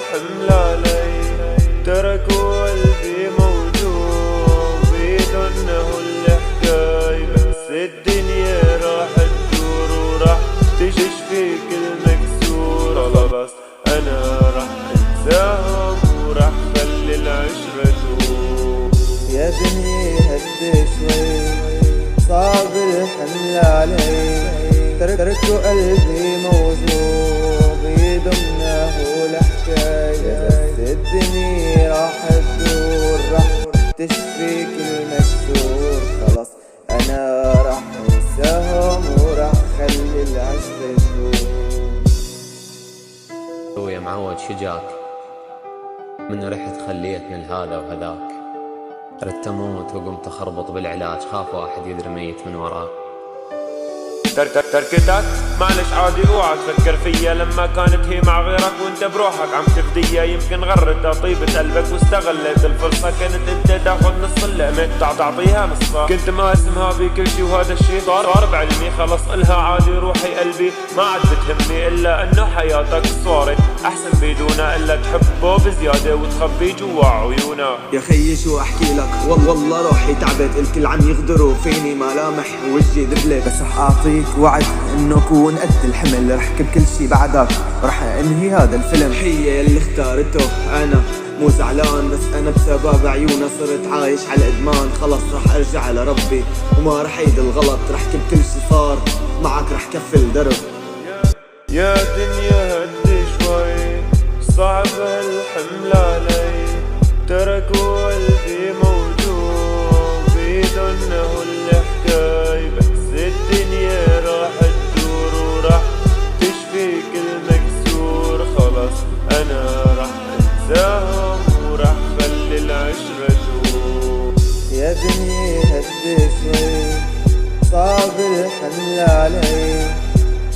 الحمل علي، تركوا قلبي موجوع بيدنه الحكاية، بس الدنيا راح تدور وراح تشفي كل مكسور. خلاص أنا راح أنساهم وراح خلي العشرة تدور. يا دنيا هدي شوي صعب الحمل علي، تركوا قلبي موجوع بيدمنه الحكاية، بس الدنيا راح تدور راح تشفي كل مكسور. خلاص أنا راح أنساهم وراح خلي العشرة تدور. يا معود شجاك من رحت خليتني لهذا وهذاك، ردت اموت وقمت اخربط بالعلاج، خاف واحد يدري ميت من وراك. تركتك معلش عادي، اوعى تفكر فيا لما كانت هي مع غيرك وانت بروحك عم تفديها. يمكن غرتها طيبة قلبك واستغليت الفرصة، كنت انت تاخذ نص اللقمة تعطيها نصها. كنت مقاسمها بكل شي وهذا الشي صار بعلمي، خلص الها عادي روحي قلبي ما عاد بتهمني الا انه حياتك صارت احسن بدونا، الا تحبه بزيادة وتخبي جوا عيونا. يا خيي شو احكي لك، والله روحي تعبت، الكل عم يغدروا فيني ملامح ووجهي دبلت، بس رح اعطيك وعد انه كون قد الحمل، رح كب كل شي بعدك ورح انهي هذا الفيلم. هي اللي اختارته انا مو زعلان، بس انا بسبب عيونها صرت عايش على ادمان. خلص رح ارجع لربي وما رح عيد الغلط، رح كب كل شي صار معك رح كفل درب. يا دنيا هدي شوي صعب الحمل علي، تركوا قلبي موجوع بيدنه الحكاية، بس الدنيا راح تدور وراح تشفي كل مكسور. خلاص أنا راح أنساهم وراح خلي العشرة تدور. يا دنيا هدي شوي صعب الحمل علي،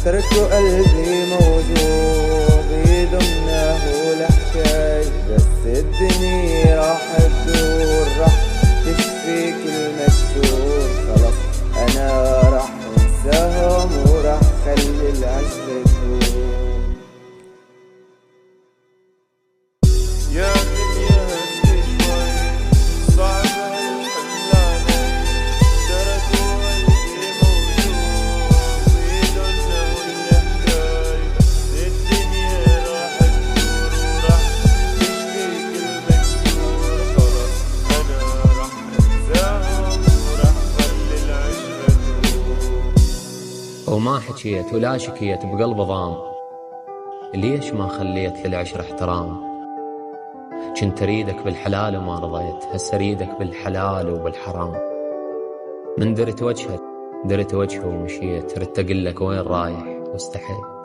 تركوا قلبي موجوع بيدمنه الحكاية، بس الدنيا راح تدور راح تشفي كل مكسور. خلاص أنا راح أنساهم وراح خلي العشرة تدور. يا دنيا هدي شوي صعب الحمل علي، تركوا قلبي موجوع بيدنه الحكاية، بس الدنيا راح تدور وراح تشفي كل مكسور. خلاص أنا راح أنساهم وراح خلي العشرة تدور. وما حكيت ولا شكيت بقلب ضام، ليش ما خليت للعشرة احترام؟ كنت اريدك بالحلال وما رضيت، هسه اريدك بالحلال وبالحرام. من درت وجهك درت وجهه ومشيت، ردت اقول لك وين رايح واستحيت.